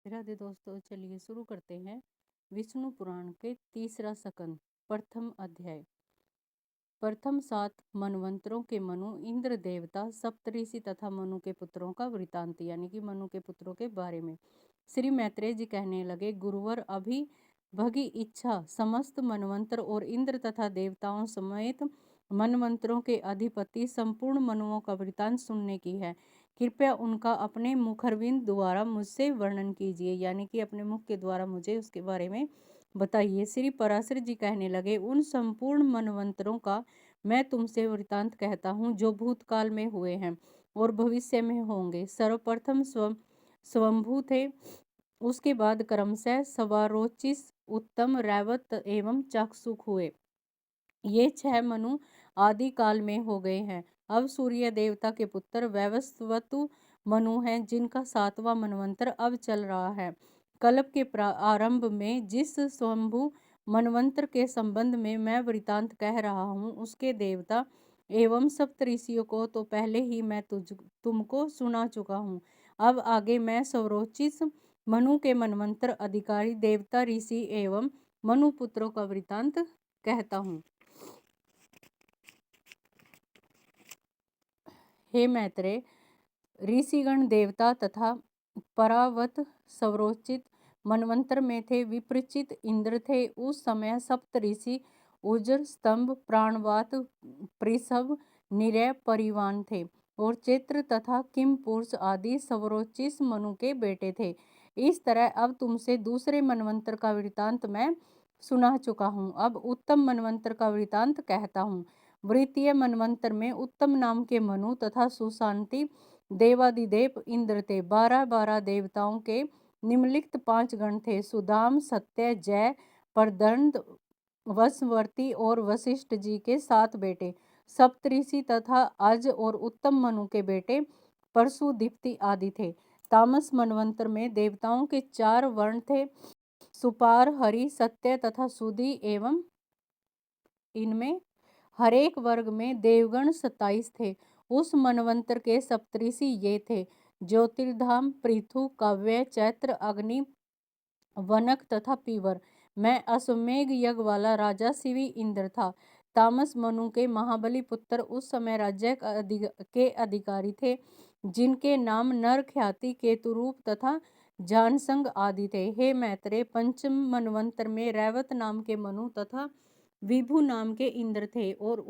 राधे दोस्तों, चलिए शुरू करते हैं विष्णु पुराण के तीसरा स्कंद प्रथम अध्याय। प्रथम 7 मनवंतरों के मनु, इंद्र देवता, सप्तऋषि तथा मनु के पुत्रों का वृतांत, यानी कि मनु के पुत्रों के बारे में। श्री मैत्रेय जी कहने लगे, गुरुवर, अभी भगी इच्छा समस्त मनवंतर और इंद्र तथा देवताओं समेत मनवंतरों के अधिपति संपूर्ण मनुओं का वृतांत सुनने की है। कृपया उनका अपने मुखरविंद द्वारा मुझसे वर्णन कीजिए, यानी कि अपने मुख के द्वारा मुझे उसके बारे में बताइए। श्री पराशर जी कहने लगे, उन संपूर्ण मनवंतरों का मैं तुमसे वृतांत कहता हूँ जो भूतकाल में हुए हैं और भविष्य में होंगे। सर्वप्रथम स्वयंभू थे, उसके बाद क्रमशः सवारोचिस, उत्तम, रैवत एवं चाक्षुक हुए। ये 6 मनु आदि काल में हो गए हैं। अब सूर्य देवता के पुत्र वैवस्वतु मनु हैं, जिनका 7वां मनवंतर अब चल रहा है। कल्प के आरंभ में जिस स्वयंभू मनवंतर के संबंध में मैं वृतांत कह रहा हूँ, उसके देवता एवं सप्तऋषियों को तो पहले ही मैं तुमको सुना चुका हूँ। अब आगे मैं सौरोचिस मनु के मनवंतर अधिकारी देवता, ऋषि एवं मनु पुत्रों का वृतांत कहता हूँ। हे मैत्रेय, ऋषिगण देवता तथा परावत सौरोचित मनवंतर में थे। विप्रचित इंद्र थे। उस समय सप्तऋषि उज्र, स्तंभ, प्राणवात, पृषभ, निरय, परिवान थे और चैत्र तथा किमपुरुष आदि सौरोचिस मनु के बेटे थे। इस तरह अब तुमसे दूसरे मनवंतर का वृतांत मैं सुना चुका हूँ। अब उत्तम मनवंतर का वृतांत कहता हूँ। वृतीय मनवंतर में उत्तम नाम के मनु तथा सुशांति देवादिदेव इंद्र थे। 12 देवताओं के निम्नलिखित 5 गण थे: सुदाम, सत्य, जय, प्रदंड, वसवर्ती और वशिष्ठ जी के 7 बेटे। सप्तऋषि तथा अज और उत्तम मनु के बेटे परशु, दीप्ति आदि थे। तामस मनवंतर में देवताओं के 4 वर्ण थे: सुपार, हरि, सत्य तथा सुधी एवं इनमें हरेक वर्ग में देवगण 27 थे। उस मनवंतर के सप्तऋषि ये थे: ज्योतिर्धाम, पृथु, काव्य, चैत्र, अग्नि, वनक तथा पीवर। मैं अश्वमेघ यज्ञ वाला राजा शिवी इंद्र था। तामस मनु के महाबली पुत्र उस समय राज्य के अधिकारी थे, जिनके नाम नर, ख्याति, केतुरूप तथा जानसंग आदि थे। हे मैत्रेय, पंचम मनवंतर में रैवत नाम के मनु तथा विभु नाम के इंद्र थे और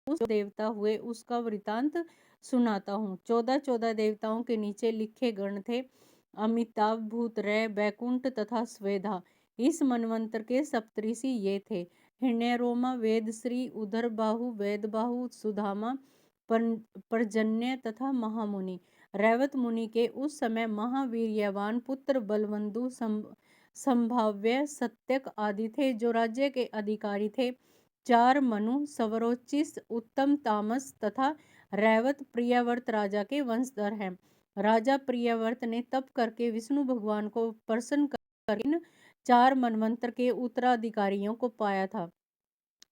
उस देवता हुए उसका वृतांत सुनाता हूँ। 14 देवताओं के नीचे लिखे गण थे: अमिताभ, भूतरय, बैकुंठ तथा स्वेधा। इस मनवंतर के सप्तऋषि ये थे: हिरण्यरोमा, वेदश्री, उदरबाहु, वेदबाहु, सुधामा, पर्जन्य तथा महामुनि। रैवत मुनि के उस समय महावीर्यवान पुत्र बलवंदु, संभाव्य, सत्यक आदि थे, जो राज्य के अधिकारी थे। 4 मनु, सवरोचिस, उत्तम, तामस तथा रैवत प्रियव्रत राजा के वंशधर हैं। राजा प्रियव्रत ने तप करके विष्णु भगवान को प्रसन्न कर इन 4 मनवंतर के उत्तराधिकारियों को पाया था।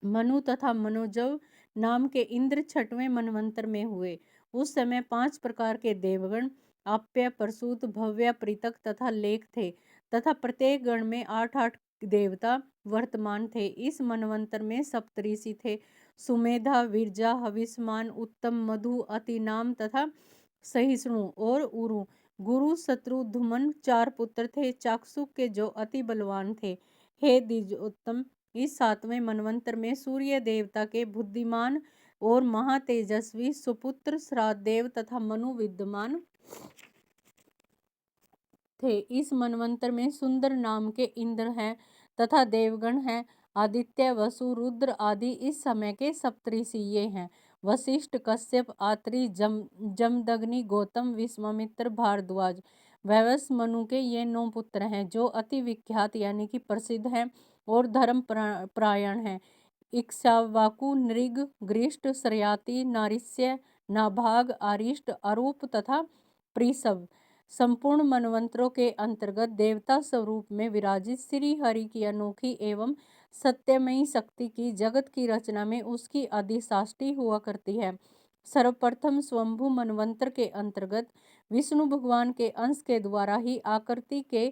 मनु तथा मनोजव नाम के इंद्र 6वें मनवंतर में हुए। उस समय 5 प्रकार के देवगण आप्य, प्रसूत, भव्य, पृथक तथा लेख थे तथा प्रत्येक गण में 8 देवता वर्तमान थे। इस मनवंतर में सप्तऋषि थे: सुमेधा, विरजा, हविष्मान, उत्तम, मधु, अतिनाम तथा सहिष्णु और उरु। गुरु शत्रुधुमन 4 पुत्र थे चाक्षुक के, जो अति बलवान थे। हे द्विजोत्तम, इस 7वें मनवंतर में सूर्य देवता के बुद्धिमान और महातेजस्वी सुपुत्र श्राद्धदेव तथा मनु विद्यमान थे। इस मनवंतर में सुंदर नाम के इंद्र हैं तथा देवगण हैं: आदित्य, वसु, रुद्र आदि। इस समय के सप्तऋषि ये हैं: वशिष्ठ, कश्यप, आत्रि, जमदग्नि, गौतम, विश्वामित्र, भारद्वाज। वैवस्व मनु के ये 9 पुत्र हैं, जो अति विख्यात यानी कि प्रसिद्ध हैं और धर्म परायण हैं: इक्ष्वाकु, नृग, गृष्ट, शर्याति, नारिष्य, नाभाग, आरिष्ट, अरूप तथा पृषभ। संपूर्ण मनवंतरों के अंतर्गत देवता स्वरूप में विराजित श्री हरि की अनोखी एवं सत्यमयी शक्ति की जगत की रचना में उसकी अधिष्ठात्री हुआ करती है। सर्वप्रथम स्वयंभू मनवंतर के अंतर्गत विष्णु भगवान के अंश के द्वारा ही आकृति के